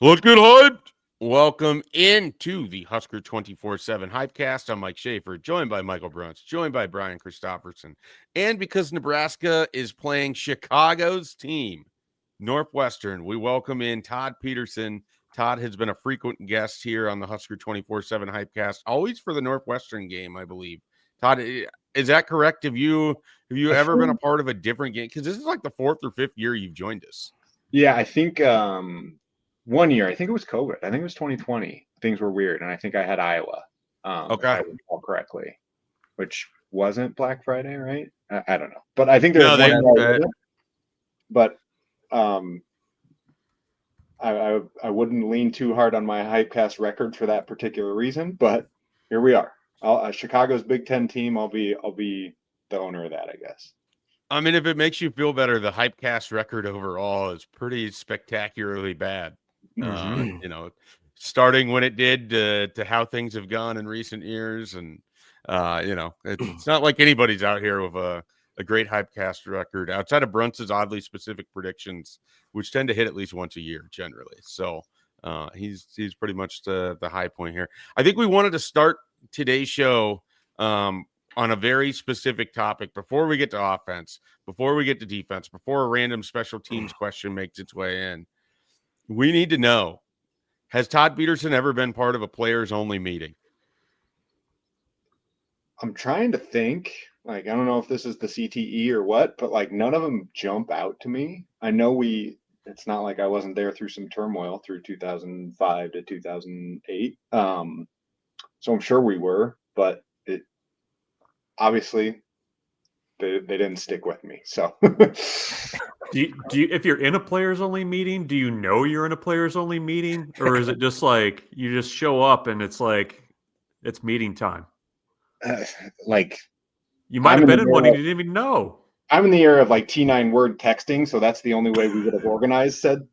Let's get hyped. Welcome into the Husker247 HypeCast. I'm Mike Schaefer, joined by Michael Bruns, joined by Brian Christopherson. And because Nebraska is playing Chicago's team, Northwestern, we welcome in Todd Peterson. Todd has been a frequent guest here on the Husker247 HypeCast, always for the Northwestern game, I believe. Todd, is that correct? Have you ever been a part of a different game? Because this is like the fourth or fifth year you've joined us. Yeah, I think 1 year, I think it was COVID. I think it was 2020. Things were weird, and I think I had Iowa, if I recall correctly, which wasn't Black Friday, right? I don't know, but I think there was one year. But I wouldn't lean too hard on my HypeCast record for that particular reason. But here we are. Chicago's Big Ten team. I'll be the owner of that, I guess. I mean, if it makes you feel better, the HypeCast record overall is pretty spectacularly bad. Starting when it did to how things have gone in recent years. And, it's not like anybody's out here with a great HypeCast record outside of Bruns's oddly specific predictions, which tend to hit at least once a year generally. So he's pretty much the high point here. I think we wanted to start today's show on a very specific topic before we get to offense, before we get to defense, before a random special teams question makes its way in. We need to know, has Todd Peterson ever been part of a players-only meeting? I'm trying to think. I don't know if this is the CTE or what, but none of them jump out to me. I know it's not like I wasn't there through some turmoil through 2005 to 2008. So I'm sure we were, but obviously they didn't stick with me. So do you if you're in a players only meeting, do you know you're in a players only meeting, or is it just like you just show up and it's like it's meeting time? You might have been in one and you didn't even know. I'm in the era of T9 word texting, so that's the only way we would have organized said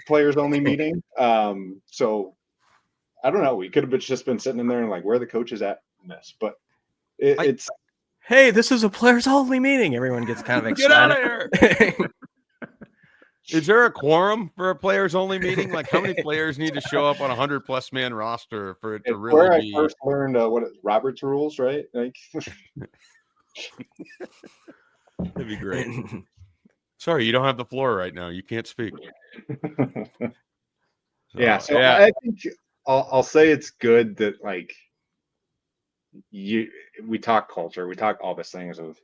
players only meeting. So I don't know. We could have just been sitting in there and where are the coaches at in this? But it's hey, this is a players only meeting. Everyone gets kind of excited. Get out of here. Is there a quorum for a players only meeting? How many players need to show up on a 100+ man roster for it to really where be? I first learned Robert's rules, right? That'd be great. Sorry, you don't have the floor right now. You can't speak. Yeah. I think I'll say it's good that we talk culture, we talk all these things of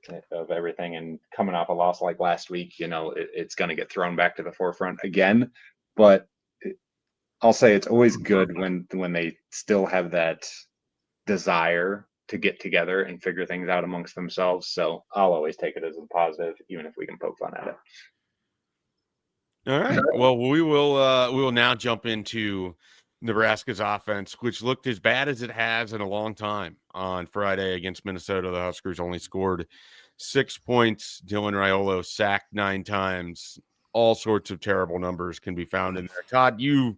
everything, and coming off a loss like last week, it's going to get thrown back to the forefront again. But I'll say it's always good when they still have that desire to get together and figure things out amongst themselves. So I'll always take it as a positive, even if we can poke fun at it. All right. Well, we will now jump into Nebraska's offense, which looked as bad as it has in a long time. On Friday against Minnesota, the Huskers only scored 6 points. Dylan Raiola sacked 9 times. All sorts of terrible numbers can be found in there. Todd, you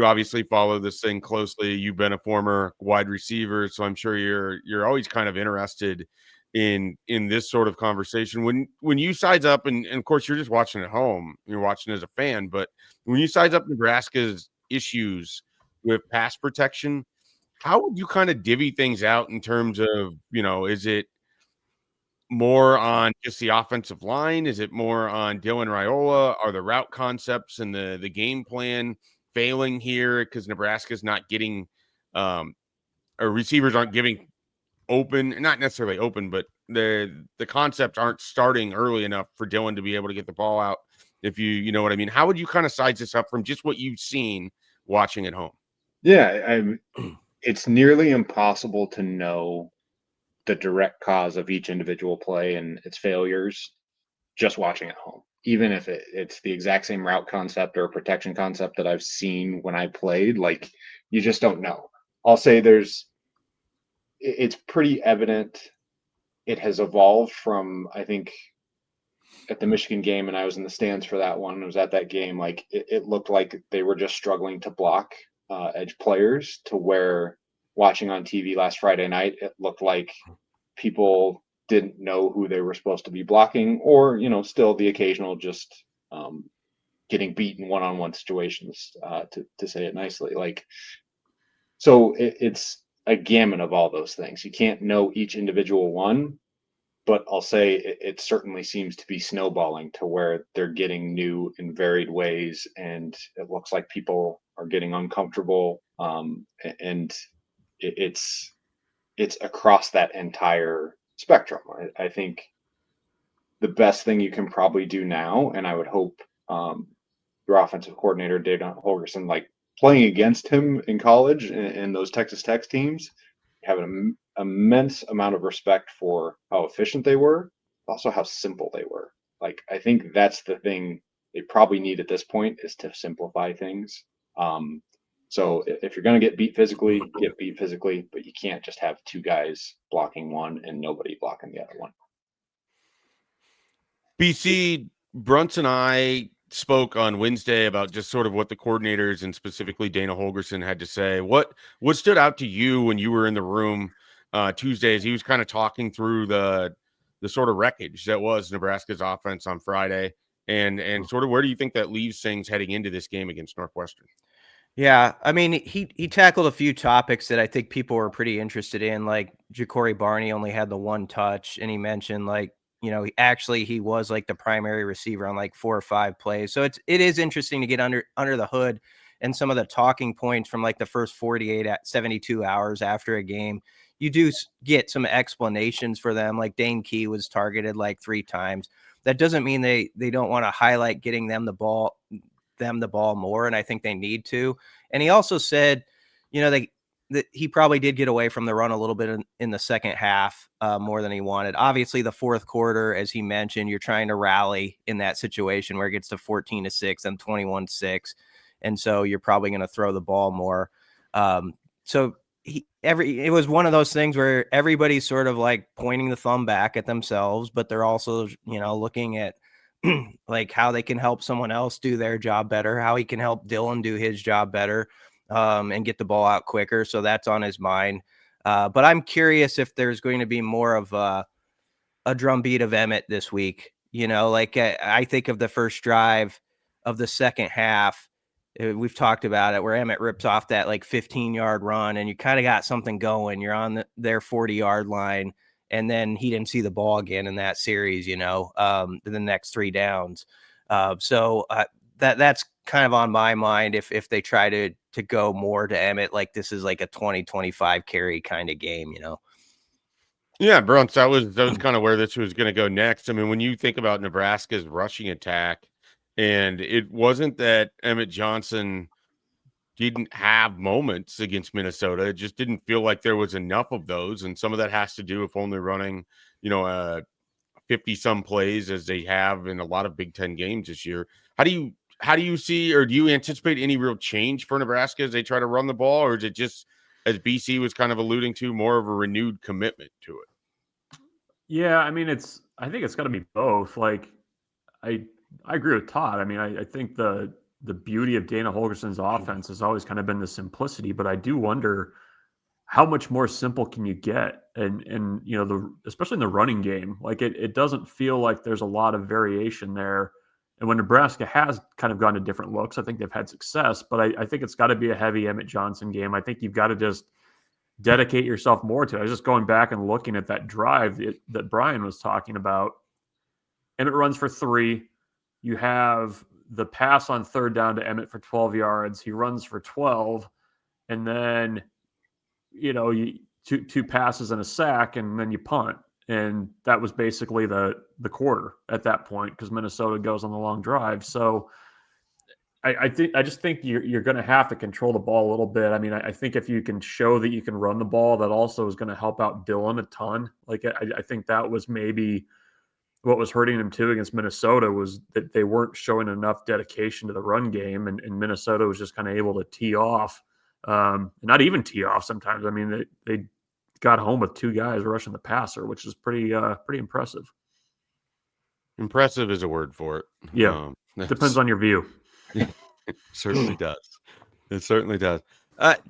obviously follow this thing closely. You've been a former wide receiver, so I'm sure you're always kind of interested in this sort of conversation. When you size up, and of course you're just watching at home, you're watching as a fan, but when you size up Nebraska's issues with pass protection, how would you kind of divvy things out in terms of, is it more on just the offensive line? Is it more on Dylan Raiola? Are the route concepts and the game plan failing here because Nebraska's not getting or receivers aren't giving open, not necessarily open, but the concepts aren't starting early enough for Dylan to be able to get the ball out, if you know what I mean? How would you kind of size this up from just what you've seen watching at home? Yeah, it's nearly impossible to know the direct cause of each individual play and its failures just watching at home. Even if it's the exact same route concept or protection concept that I've seen when I played, you just don't know. I'll say it's pretty evident it has evolved from, I think, at the Michigan game, and I was in the stands for that one. I was at that game. It looked like they were just struggling to block edge players, to where watching on TV last Friday night, it looked like people didn't know who they were supposed to be blocking, or still the occasional just getting beaten one-on-one situations, to say it nicely. Like, so it's a gamut of all those things. You can't know each individual one, but I'll say it certainly seems to be snowballing to where they're getting new and varied ways, and it looks like people are getting uncomfortable. And it's across that entire spectrum. I think the best thing you can probably do now, and I would hope your offensive coordinator Dana Holgorsen, like playing against him in college and those Texas Tech teams, have an immense amount of respect for how efficient they were, but also how simple they were. Like, I think that's the thing they probably need at this point, is to simplify things. So if you're going to get beat physically, but you can't just have two guys blocking one and nobody blocking the other one. BC, Brunson and I spoke on Wednesday about just sort of what the coordinators and specifically Dana Holgorsen had to say. What stood out to you when you were in the room Tuesday as he was kind of talking through the sort of wreckage that was Nebraska's offense on Friday, and sort of where do you think that leaves things heading into this game against Northwestern? Yeah, I mean, he tackled a few topics that I think people were pretty interested in, like Ja'Cory Barney only had the one touch, and he mentioned, like, you know, he was like the primary receiver on like 4 or 5 plays. So it is interesting to get under the hood and some of the talking points from like the first 48 at 72 hours after a game. You do get some explanations for them. Like Dane Key was targeted like 3 times. That doesn't mean they don't want to highlight getting them the ball more, and I think they need to. And he also said, you know, that he probably did get away from the run a little bit in the second half, more than he wanted. Obviously, the fourth quarter, as he mentioned, you're trying to rally in that situation where it gets to 14-6 and 21-6, and so you're probably going to throw the ball more. So it was one of those things where everybody's sort of like pointing the thumb back at themselves, but they're also, you know, looking at like how they can help someone else do their job better, how he can help Dylan do his job better, and get the ball out quicker. So that's on his mind. But I'm curious if there's going to be more of a drumbeat of Emmett this week. You know, like I think of the first drive of the second half. We've talked about it where Emmett rips off that like 15-yard run, and you kind of got something going. You're on their 40-yard line. And then he didn't see the ball again in that series, you know, the next 3 downs. So that's kind of on my mind if they try to go more to Emmett, like this is like a 20-25 carry kind of game, you know? Yeah, Bruns, that was kind of where this was going to go next. I mean, when you think about Nebraska's rushing attack, and it wasn't that Emmett Johnson didn't have moments against Minnesota. It just didn't feel like there was enough of those. And some of that has to do with only running, you know, 50 some plays as they have in a lot of Big Ten games this year. How do you see, or do you anticipate any real change for Nebraska as they try to run the ball? Or is it just, as BC was kind of alluding to, more of a renewed commitment to it? Yeah, I mean, I think it's got to be both. Like, I agree with Todd. I mean, I think the beauty of Dana Holgorsen's offense has always kind of been the simplicity, but I do wonder how much more simple can you get? And you know, especially in the running game, like it doesn't feel like there's a lot of variation there. And when Nebraska has kind of gone to different looks, I think they've had success, but I think it's got to be a heavy Emmett Johnson game. I think you've got to just dedicate yourself more to it. I was just going back and looking at that drive that Brian was talking about. Emmett runs for 3. You have the pass on 3rd down to Emmett for 12 yards. He runs for 12. And then, you know, two passes and a sack, and then you punt. And that was basically the quarter at that point because Minnesota goes on the long drive. So I just think you're going to have to control the ball a little bit. I mean, I think if you can show that you can run the ball, that also is going to help out Dylan a ton. Like I think that was maybe what was hurting them too against Minnesota, was that they weren't showing enough dedication to the run game, and Minnesota was just kind of able to tee off, not even tee off sometimes. I mean, they got home with 2 guys rushing the passer, which is pretty impressive. Impressive is a word for it. Yeah, depends on your view. It certainly does. It certainly does.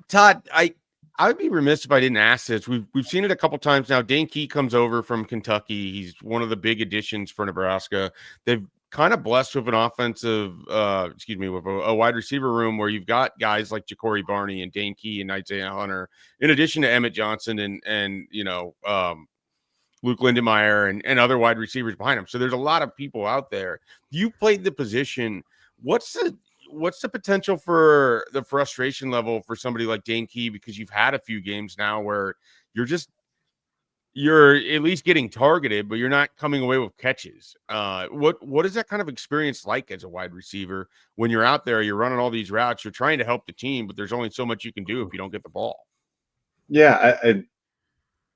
Todd, I would be remiss if I didn't ask this. We've seen it a couple times now. Dane Key comes over from Kentucky. He's one of the big additions for Nebraska. They've kind of blessed with an offensive, with a wide receiver room where you've got guys like Ja'Cory Barney and Dane Key and Isaiah Hunter, in addition to Emmett Johnson and Luke Lindenmeyer and other wide receivers behind him. So there's a lot of people out there. You played the position. What's the potential for the frustration level for somebody like Dane Key? Because you've had a few games now where you're at least getting targeted, but you're not coming away with catches. What is that kind of experience like as a wide receiver when you're out there, you're running all these routes, you're trying to help the team, but there's only so much you can do if you don't get the ball? Yeah,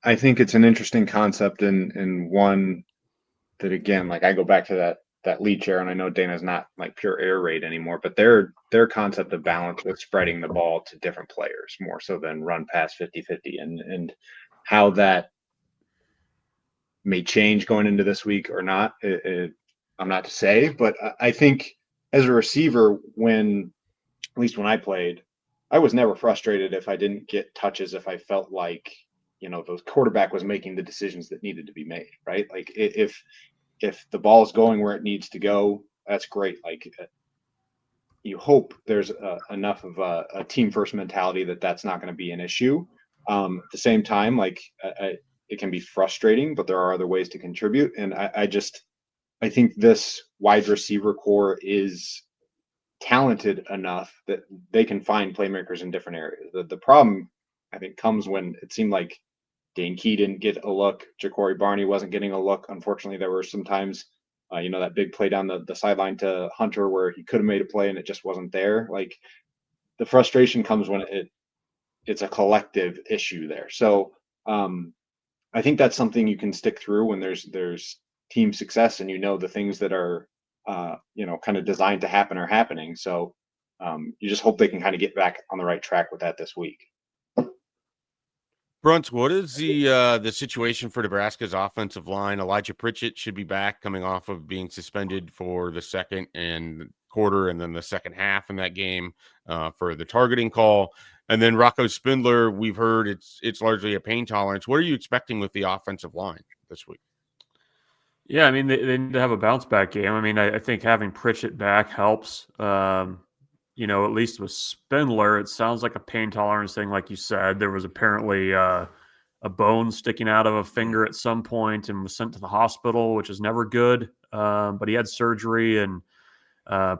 I think it's an interesting concept and one that, again, like I go back to that lead share, and I know Dana's not like pure air raid anymore, but their concept of balance with spreading the ball to different players more so than run past 50-50 and how that may change going into this week or not. I'm not to say, but I think as a receiver, at least when I played, I was never frustrated if I didn't get touches, if I felt like, the quarterback was making the decisions that needed to be made, right? Like if the ball is going where it needs to go, that's great. Like you hope there's enough of a team first mentality that's not going to be an issue. At the same time, like it can be frustrating, but there are other ways to contribute. And I think this wide receiver core is talented enough that they can find playmakers in different areas. The problem, I think, comes when it seemed like Dane Key didn't get a look. Ja'Cory Barney wasn't getting a look. Unfortunately, there were some times, that big play down the sideline to Hunter where he could have made a play and it just wasn't there. Like the frustration comes when it's a collective issue there. So I think that's something you can stick through when there's team success and the things that are kind of designed to happen are happening. So you just hope they can kind of get back on the right track with that this week. Bruns, what is the situation for Nebraska's offensive line? Elijah Pritchett should be back, coming off of being suspended for the second and quarter and then the second half in that game for the targeting call. And then Rocco Spindler, we've heard it's largely a pain tolerance. What are you expecting with the offensive line this week? Yeah, I mean, they need to have a bounce back game. I mean, I think having Pritchett back helps. At least with Spindler, it sounds like a pain tolerance thing. Like you said, there was apparently a bone sticking out of a finger at some point and was sent to the hospital, which is never good. But he had surgery and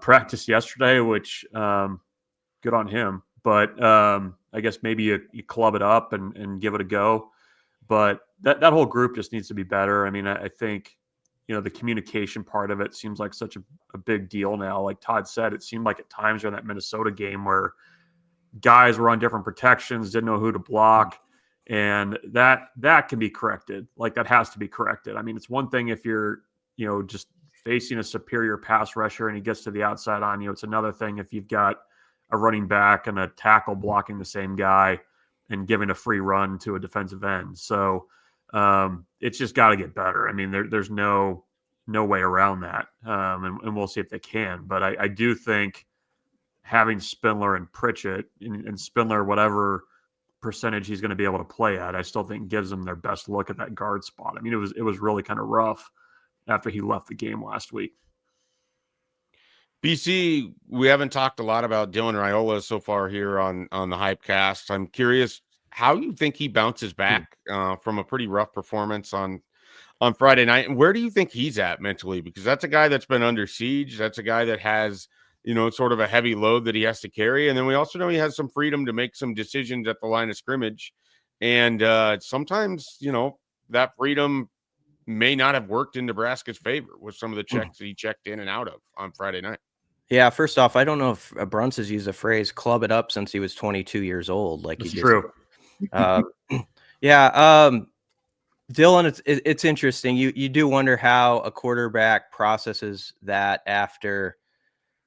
practiced yesterday, which good on him. But I guess maybe you club it up and give it a go. But that whole group just needs to be better. I mean, I think, the communication part of it seems like such a big deal now. Like Todd said, it seemed like at times during that Minnesota game where guys were on different protections, didn't know who to block. And that can be corrected. Like that has to be corrected. I mean, it's one thing if you're, just facing a superior pass rusher and he gets to the outside on you. It's another thing if you've got a running back and a tackle blocking the same guy and giving a free run to a defensive end. So it's just got to get better. I mean, there's no way around that. And we'll see if they can. But I do think having Spindler and Pritchett and Spindler, whatever percentage he's going to be able to play at, I still think gives them their best look at that guard spot. I mean, it was really kind of rough after he left the game last week. BC, we haven't talked a lot about Dylan Raiola so far here on the HypeCast. I'm curious how you think he bounces back from a pretty rough performance on Friday night. And where do you think he's at mentally? Because that's a guy that's been under siege. That's a guy that has, sort of a heavy load that he has to carry. And then we also know he has some freedom to make some decisions at the line of scrimmage. And sometimes, that freedom may not have worked in Nebraska's favor with some of the checks that he checked in and out of on Friday night. Yeah, first off, I don't know if Bruns has used the phrase "club it up" since he was 22 years old. Like It's he true. Dylan, it's interesting. You do wonder how a quarterback processes that after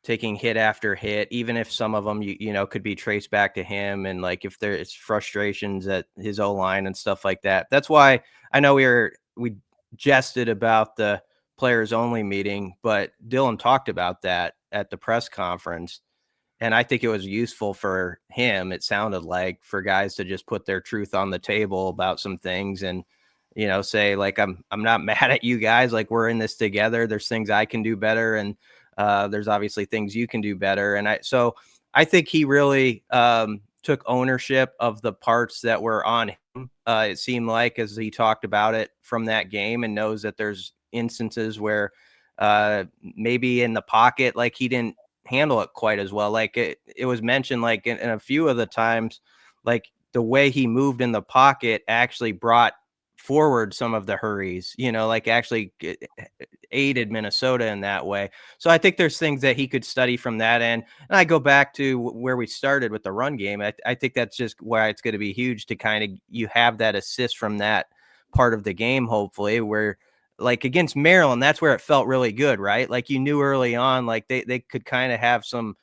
taking hit after hit, even if some of them could be traced back to him, and like if there's frustrations at his O-line and stuff like that. That's why I know we jested about the players only meeting, but Dylan talked about that at the press conference. And I think it was useful for him. It sounded like for guys to just put their truth on the table about some things. And say like, I'm not mad at you guys. Like, we're in this together. There's things I can do better. And there's obviously things you can do better. And I think he really took ownership of the parts that were on him. It seemed like, as he talked about it from that game, and knows that there's instances where maybe in the pocket, like he didn't handle it quite as well. Like it was mentioned, like in a few of the times, like the way he moved in the pocket actually brought forward some of the hurries, like actually aided Minnesota in that way. So I think there's things that he could study from that end. And I go back to where we started with the run game. I think that's just why it's going to be huge to kind of, you have that assist from that part of the game, hopefully, where like against Maryland, that's where it felt really good, right? Like you knew early on, like they could kind of have some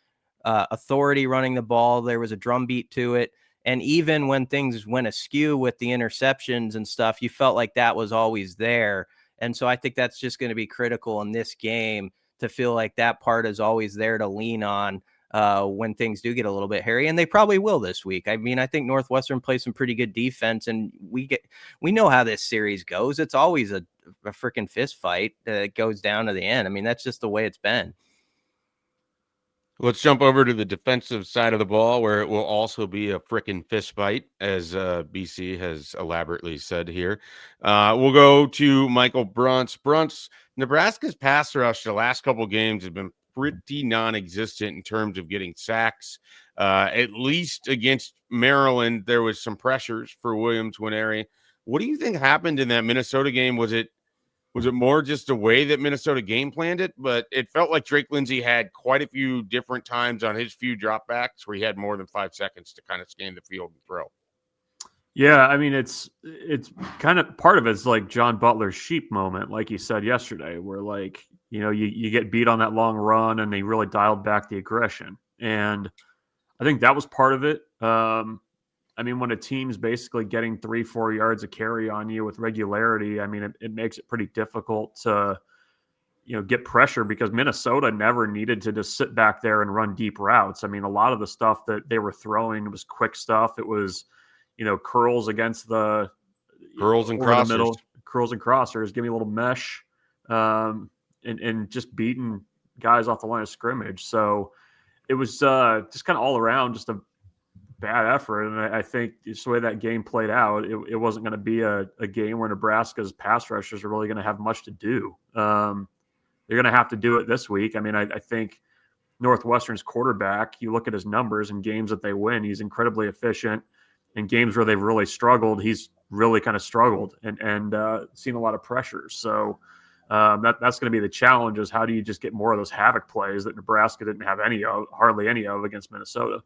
authority running the ball. There was a drumbeat to it. And even when things went askew with the interceptions and stuff, you felt like that was always there. And so I think that's just going to be critical in this game, to feel like that part is always there to lean on when things do get a little bit hairy. And they probably will this week. I mean, I think Northwestern plays some pretty good defense, and we know how this series goes. It's always a freaking fist fight that goes down to the end. I mean, that's just the way it's been. Let's jump over to the defensive side of the ball, where it will also be a frickin' fist fight, as BC has elaborately said here. We'll go to Michael Bruntz. Bruntz, Nebraska's pass rush the last couple games has been pretty non-existent in terms of getting sacks. At least against Maryland, there was some pressures for Williams Nwaneri. What do you think happened in that Minnesota game? Was it more just the way that Minnesota game planned it? But it felt like Drake Lindsey had quite a few different times on his few dropbacks where he had more than 5 seconds to kind of scan the field and throw. Yeah, I mean, it's kind of part of it's like John Butler's sheep moment, like you said yesterday, where like, you get beat on that long run and they really dialed back the aggression. And I think that was part of it. I mean, when a team's basically getting 3-4 yards of carry on you with regularity, I mean, it makes it pretty difficult to, get pressure, because Minnesota never needed to just sit back there and run deep routes. I mean, a lot of the stuff that they were throwing was quick stuff. It was, curls against the curls and crossers. Middle, curls and crossers. Give me a little mesh, and just beating guys off the line of scrimmage. So it was just kind of all around just a bad effort. And I think just the way that game played out, it wasn't going to be a game where Nebraska's pass rushers are really going to have much to do. They're going to have to do it this week. I mean, I think Northwestern's quarterback, you look at his numbers in games that they win, he's incredibly efficient. In games where they've really struggled, he's really kind of struggled and seen a lot of pressure. So that's going to be the challenge, is how do you just get more of those havoc plays that Nebraska didn't have hardly any of against Minnesota.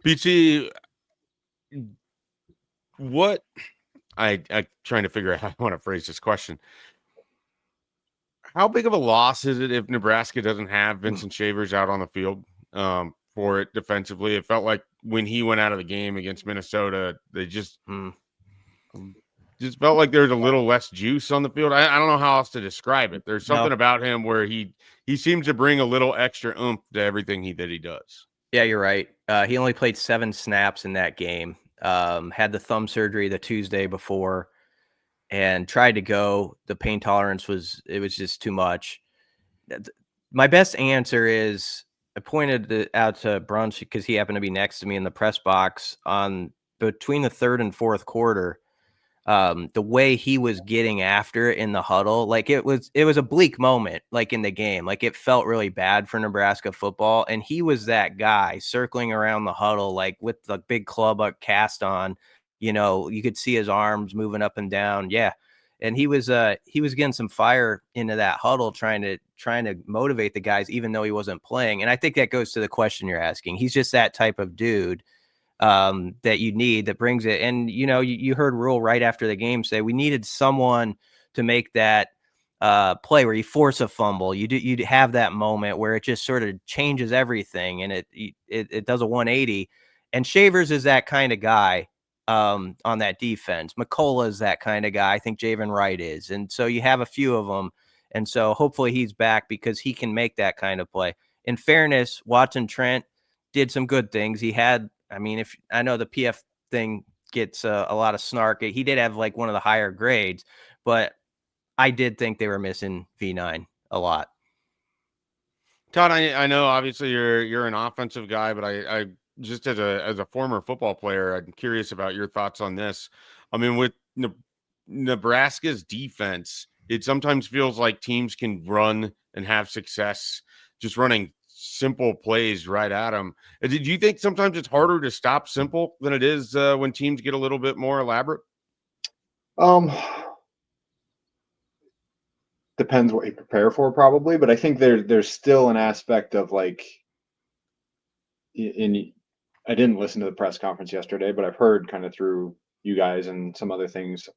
BT, what I'm trying to figure out how I want to phrase this question. How big of a loss is it if Nebraska doesn't have Vincent Shavers out on the field for it defensively? It felt like when he went out of the game against Minnesota, they just felt like there's a little less juice on the field. I don't know how else to describe it. There's something about him where he seems to bring a little extra oomph to everything he does. Yeah, you're right. He only played 7 snaps in that game. Had the thumb surgery the Tuesday before, and tried to go. The pain tolerance was just too much. My best answer is, I pointed it out to Brunch because he happened to be next to me in the press box on between the third and fourth quarter. The way he was getting after it in the huddle, like it was a bleak moment, like in the game, like it felt really bad for Nebraska football. And he was that guy circling around the huddle, like with the big club cast on, you could see his arms moving up and down. Yeah. And he was getting some fire into that huddle, trying to motivate the guys, even though he wasn't playing. And I think that goes to the question you're asking. He's just that type of dude that you need, that brings it. And, you heard Rule right after the game say we needed someone to make that play where you force a fumble. You'd have that moment where it just sort of changes everything, and it does a 180. And Shavers is that kind of guy on that defense. McCullough is that kind of guy. I think Javen Wright is. And so you have a few of them. And so hopefully he's back, because he can make that kind of play. In fairness, Watson Trent did some good things. He had, I mean, if I know the PF thing gets a lot of snark. He did have like one of the higher grades, but I did think they were missing V9 a lot. Todd, I know obviously you're an offensive guy, but I just as a former football player, I'm curious about your thoughts on this. I mean, with Nebraska's defense, it sometimes feels like teams can run and have success just running simple plays right at them. Did you think sometimes it's harder to stop simple than it is when teams get a little bit more elaborate? Depends what you prepare for, probably, but I think there's still an aspect of like, I didn't listen to the press conference yesterday, but I've heard kind of through you guys and some other things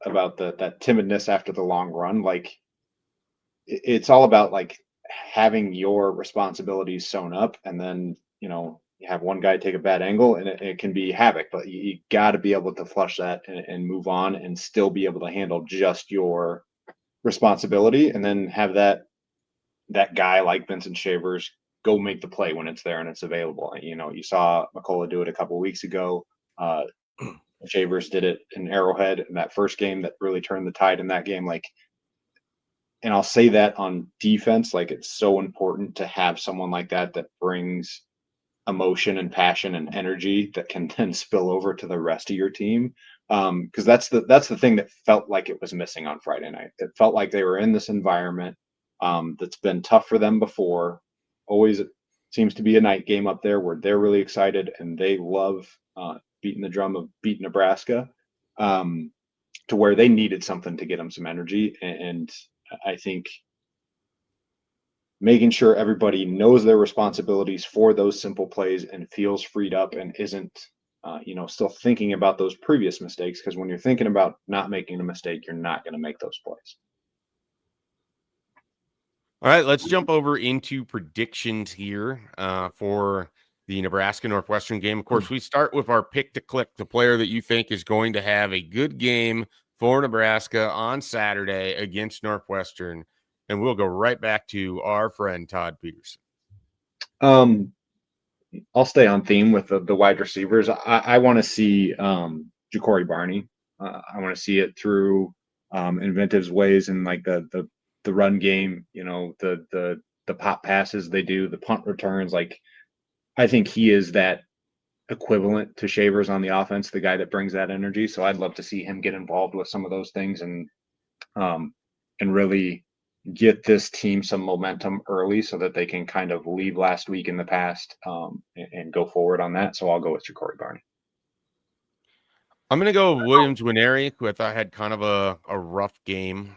about that timidness after the long run. Like, it's all about like having your responsibilities sewn up, and then you have one guy take a bad angle, and it can be havoc. But you got to be able to flush that and move on, and still be able to handle just your responsibility, and then have that guy like Vincent Shavers go make the play when it's there and it's available. You saw McCullough do it a couple of weeks ago. Shavers did it in Arrowhead in that first game that really turned the tide in that game. Like, and I'll say that on defense, like, it's so important to have someone like that brings emotion and passion and energy that can then spill over to the rest of your team. Because that's the thing that felt like it was missing on Friday night. It felt like they were in this environment that's been tough for them before. Always seems to be a night game up there where they're really excited and they love beating the drum of beating Nebraska, to where they needed something to get them some energy. And I think making sure everybody knows their responsibilities for those simple plays and feels freed up and isn't still thinking about those previous mistakes, because when you're thinking about not making a mistake, you're not going to make those plays. All right, let's jump over into predictions here for the Nebraska Northwestern game. Of course, we start with our pick to click, the player that you think is going to have a good game for Nebraska on Saturday against Northwestern. And we'll go right back to our friend Todd Peterson. I'll stay on theme with the wide receivers. I want to see Ja'Cory Barney. I want to see it through Inventive's ways and like the run game. The pop passes they do, the punt returns. Like, I think he is that equivalent to Shavers on the offense, the guy that brings that energy. So I'd love to see him get involved with some of those things and really get this team some momentum early so that they can kind of leave last week in the past and go forward on that. So I'll go with Ja'Cory Barney. I'm going to go Williams Nwaneri, who I thought had kind of a rough game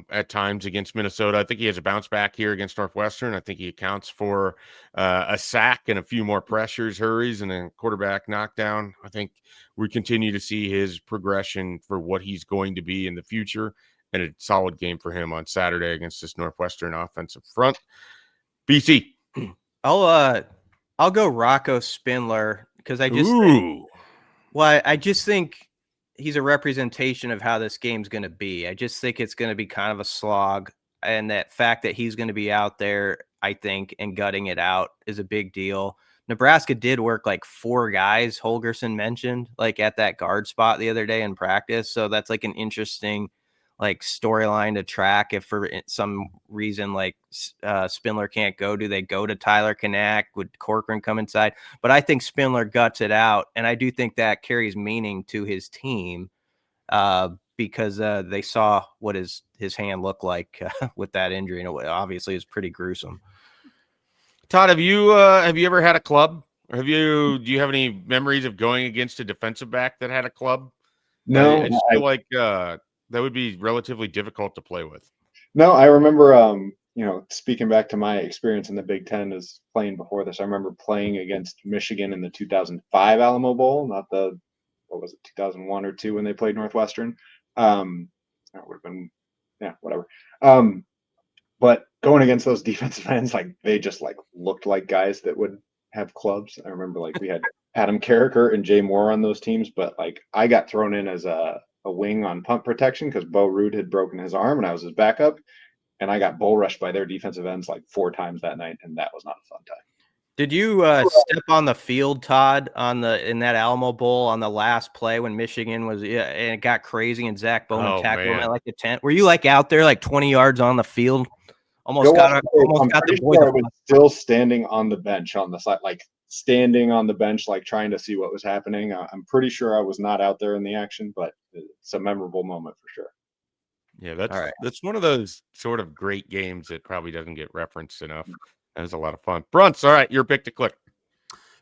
at times against Minnesota. I think he has a bounce back here against Northwestern. I think he accounts for a sack and a few more pressures, hurries, and a quarterback knockdown. I think we continue to see his progression for what he's going to be in the future, and a solid game for him on Saturday against this Northwestern offensive front. BC. I'll go Rocco Spindler because I just think he's a representation of how this game's going to be. I just think it's going to be kind of a slog, and that fact that he's going to be out there, I think, and gutting it out is a big deal. Nebraska did work like 4 guys, Holgorsen mentioned, like at that guard spot the other day in practice. So that's like an interesting like storyline to track. If for some reason like Spindler can't go, do they go to Tyler Kanak? Would Corcoran come inside? But I think Spindler guts it out, and I do think that carries meaning to his team because they saw what his hand looked like with that injury, and it obviously is pretty gruesome. Todd, have you ever had a club? Or do you have any memories of going against a defensive back that had a club? No, I just feel like that would be relatively difficult to play with. No, I remember, speaking back to my experience in the Big Ten as playing before this, I remember playing against Michigan in the 2005 Alamo Bowl, not the, 2001 or 2 when they played Northwestern. That would have been, whatever. But going against those defensive ends, like, they just like looked like guys that would have clubs. I remember like we had Adam Carricker and Jay Moore on those teams, but like I got thrown in as a wing on punt protection because Bo Root had broken his arm and I was his backup, and I got bull rushed by their defensive ends like 4 times that night, and that was not a fun time. Did you step on the field, Todd, in that Alamo Bowl on the last play when Michigan was and it got crazy and Zach Bowman tackled him at like the 10? Were you like out there like 20 yards on the field? Almost got the boys. Sure I was still standing on the bench on the side, like standing on the bench, like trying to see what was happening. I'm pretty sure I was not out there in the action, but it's a memorable moment for sure. Yeah, that's one of those sort of great games that probably doesn't get referenced enough. That was a lot of fun. Brunts, all right, your pick to click.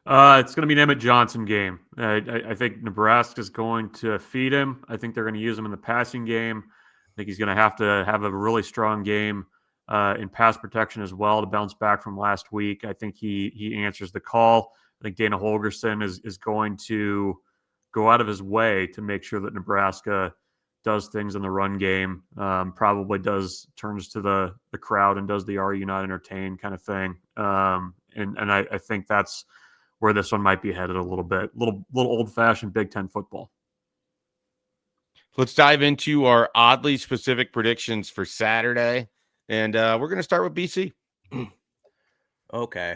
It's going to be an Emmett Johnson game. I think Nebraska's going to feed him. I think they're going to use him in the passing game. I think he's going to have a really strong game in pass protection as well to bounce back from last week. I think he answers the call. I think Dana Holgorsen is going to go out of his way to make sure that Nebraska does things in the run game, probably turns to the crowd and does the "Are you not entertained" kind of thing. And I think that's where this one might be headed a little bit, little old-fashioned Big Ten football. Let's dive into our oddly specific predictions for Saturday, and we're going to start with BC. Okay.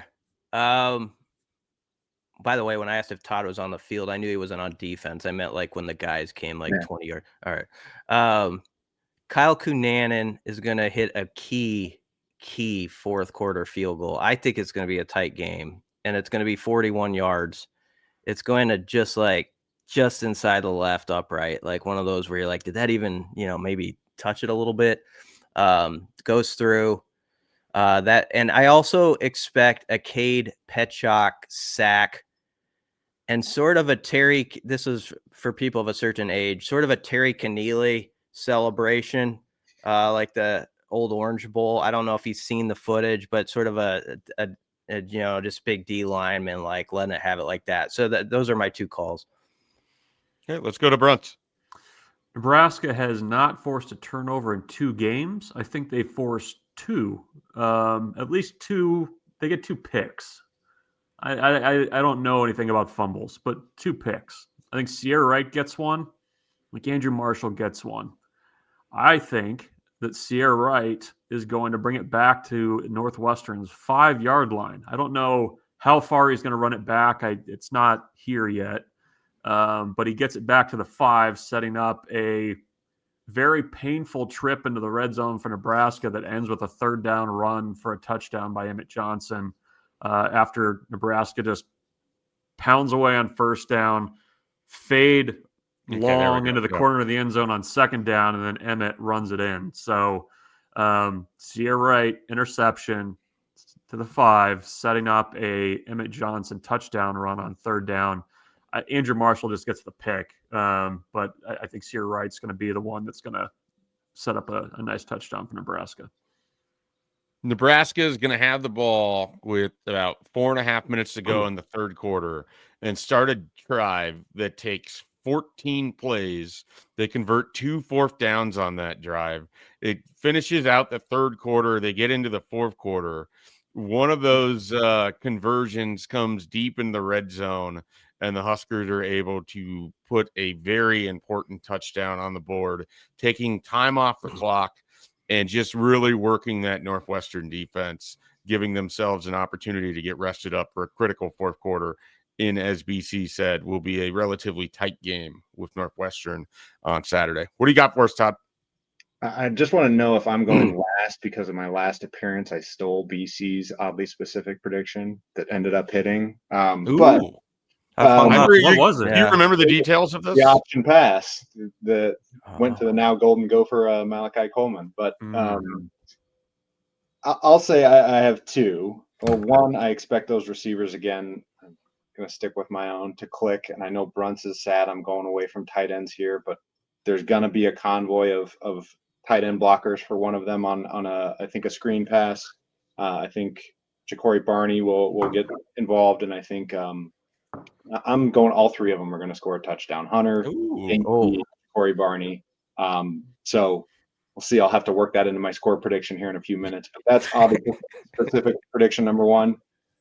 By the way, when I asked if Todd was on the field, I knew he wasn't on defense. I meant like when the guys came 20 yards. All right. Kyle Cunanan is going to hit a key fourth quarter field goal. I think it's going to be a tight game, and it's going to be 41 yards. It's going to just inside the left upright, like one of those where you're like, did that even, maybe touch it a little bit? Goes through. And I also expect a Cade Petchak sack and sort of a Terry. This is for people of a certain age, sort of a Terry Keneally celebration, like the old Orange Bowl. I don't know if he's seen the footage, but sort of a just big D lineman, like letting it have it like that. So those are my two calls. Okay, let's go to Brunts. Nebraska has not forced a turnover in 2 games. I think they forced 2, at least 2. They get 2 picks. I don't know anything about fumbles, but 2 picks. I think Sierra Wright gets one. Like Andrew Marshall gets one. I think that Sierra Wright is going to bring it back to Northwestern's 5-yard line. I don't know how far he's going to run it back. It's not here yet. But he gets it back to the 5, setting up a very painful trip into the red zone for Nebraska that ends with a 3rd down run for a touchdown by Emmett Johnson after Nebraska just pounds away on 1st down, fade long into the corner of the end zone on 2nd down, and then Emmett runs it in. So Sierra Wright interception to the 5, setting up a Emmett Johnson touchdown run on 3rd down. Andrew Marshall just gets the pick, but I think Sierra Wright's going to be the one that's going to set up a nice touchdown for Nebraska. Nebraska is going to have the ball with about 4.5 minutes to go in the 3rd quarter and start a drive that takes 14 plays. They convert 2 4th downs on that drive. It finishes out the 3rd quarter. They get into the 4th quarter. One of those conversions comes deep in the red zone, and the Huskers are able to put a very important touchdown on the board, taking time off the clock and just really working that Northwestern defense, giving themselves an opportunity to get rested up for a critical 4th quarter in, as BC said, will be a relatively tight game with Northwestern on Saturday. What do you got for us, Todd? I just want to know if I'm going last because of my last appearance. I stole BC's oddly specific prediction that ended up hitting. But what was it? Do you remember the details of this? The option pass that went to the now Golden Gopher Malachi Coleman. But I'll say I have 2. Well, one, I expect those receivers again. I'm going to stick with my own to click. And I know Brunts is sad. I'm going away from tight ends here, but there's going to be a convoy of tight end blockers for one of them on I think a screen pass. I think Ja'Cory Barney will get involved, and I think I'm going all 3 of them are going to score a touchdown. Hunter, Ja'Cory Barney. So we'll see. I'll have to work that into my score prediction here in a few minutes. But that's obviously specific prediction number 1.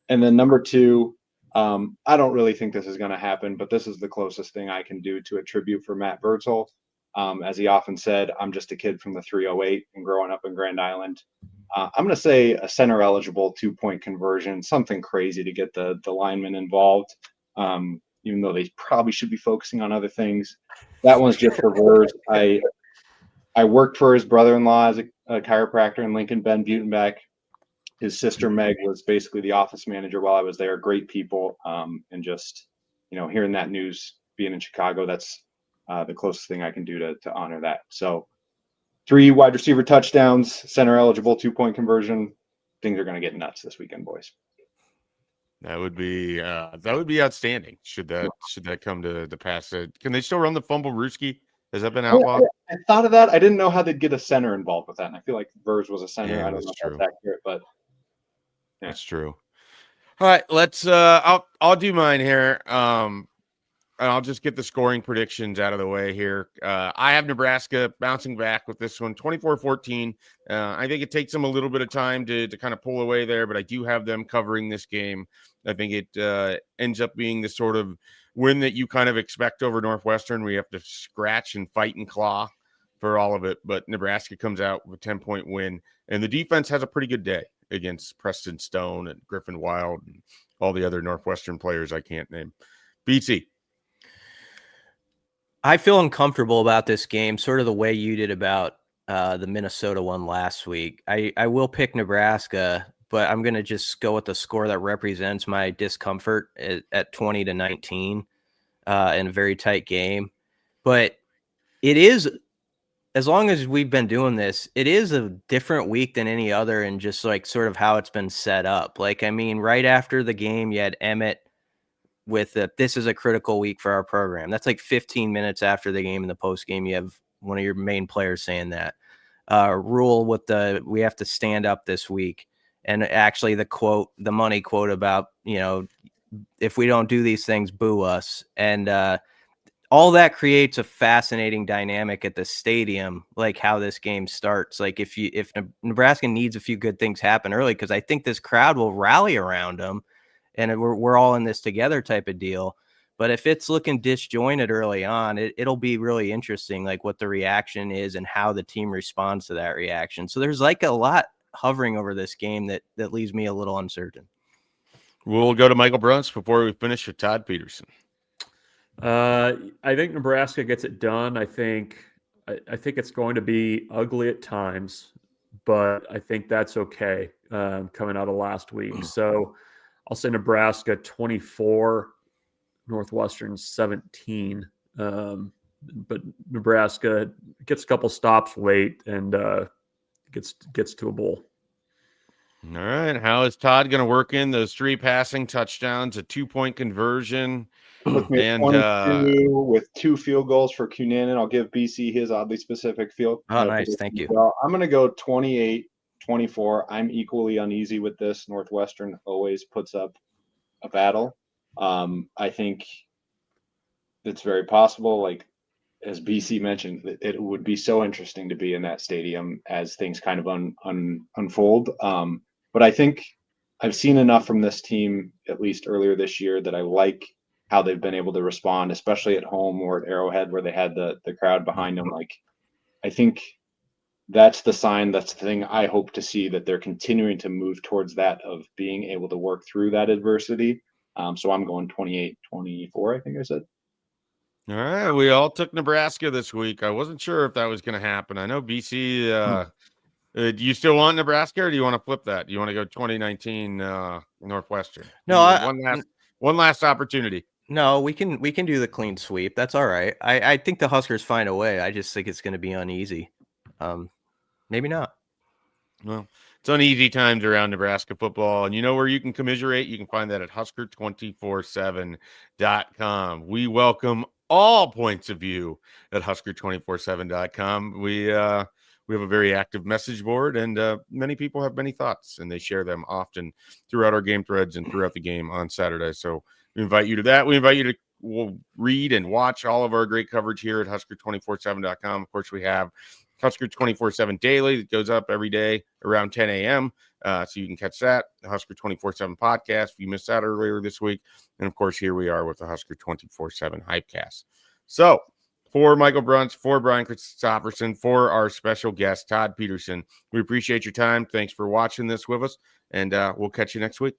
And then number 2, I don't really think this is going to happen, but this is the closest thing I can do to a tribute for Matt Birdsall. As he often said, I'm just a kid from the 308 and growing up in Grand Island. I'm going to say a center eligible 2-point conversion, something crazy to get the lineman involved, even though they probably should be focusing on other things. That one's just for Vers. I worked for his brother-in-law as a chiropractor in Lincoln, Ben Butenbeck. His sister Meg was basically the office manager while I was there. Great people, and just hearing that news, being in Chicago, that's the closest thing I can do to honor that. So 3 wide receiver touchdowns, center eligible 2-point conversion. Things are going to get nuts this weekend, boys. That would be outstanding. Should that come to pass? Can they still run the fumble Rooski? Has that been outlawed? I thought of that. I didn't know how they'd get a center involved with that, and I feel like Vers was a center. Yeah, I don't know if that's accurate, but yeah. That's true. All right, let's. I'll do mine here. And I'll just get the scoring predictions out of the way here. I have Nebraska bouncing back with this one, 24-14. I think it takes them a little bit of time to kind of pull away there, but I do have them covering this game. I think it ends up being the sort of win that you kind of expect over Northwestern. We have to scratch and fight and claw for all of it, but Nebraska comes out with a 10-point win, and the defense has a pretty good day against Preston Stone and Griffin Wild and all the other Northwestern players I can't name. BT. I feel uncomfortable about this game, sort of the way you did about the Minnesota one last week. I will pick Nebraska, but I'm going to just go with the score that represents my discomfort at 20-19 in a very tight game. But it is, as long as we've been doing this, it is a different week than any other, and just like sort of how it's been set up. Like, I mean, right after the game, you had Emmett with this is a critical week for our program. That's like 15 minutes after the game. In the post game, you have one of your main players saying that. Rule with we have to stand up this week. And actually the money quote about, if we don't do these things, boo us. And all that creates a fascinating dynamic at the stadium, like how this game starts. Like if Nebraska needs a few good things happen early, because I think this crowd will rally around them, and we're all in this together type of deal. But if it's looking disjointed early on, it'll be really interesting, like what the reaction is and how the team responds to that reaction. So there's like a lot hovering over this game that leaves me a little uncertain. We'll go to Michael Bruns before we finish with Todd Peterson. I think Nebraska gets it done. I think it's going to be ugly at times, but I think that's okay coming out of last week. So I'll say Nebraska 24, Northwestern 17. But Nebraska gets a couple stops late and gets to a bowl. All right. How is Todd going to work in those 3 passing touchdowns, a 2-point conversion? Puts me at 22 with 2 field goals for Cunanan. I'll give BC his oddly specific field. Oh, nice. Thank you. Well, I'm going to go 28-24. I'm equally uneasy with this. Northwestern always puts up a battle. I think it's very possible, like as BC mentioned, it would be so interesting to be in that stadium as things kind of unfold. But I think I've seen enough from this team, at least earlier this year, that I like how they've been able to respond, especially at home or at Arrowhead where they had the crowd behind them. Like, I think that's the sign, that's the thing I hope to see, that they're continuing to move towards that of being able to work through that adversity. So I'm going 28-24, I think I said. All right. We all took Nebraska this week. I wasn't sure if that was going to happen. I know BC, do you still want Nebraska, or do you want to flip that? Do you want to go 2019 Northwestern? No, one last opportunity. No, we can do the clean sweep. That's all right. I think the Huskers find a way. I just think it's going to be uneasy. Maybe not. Well, it's uneasy times around Nebraska football, and you know where you can commiserate? You can find that at Husker247.com. We welcome all points of view at Husker247.com. We have a very active message board, and many people have many thoughts, and they share them often throughout our game threads and throughout the game on Saturday. So we invite you to that. We invite you to read and watch all of our great coverage here at Husker247.com. Of course, we have Husker 24/7 Daily that goes up every day around 10 a.m. So you can catch that. The Husker 24/7 podcast if you missed that earlier this week. And of course, here we are with the Husker 24/7 HypeCast. So For Michael Bruns, for Brian Christopherson, for our special guest, Todd Peterson, we appreciate your time. Thanks for watching this with us, and we'll catch you next week.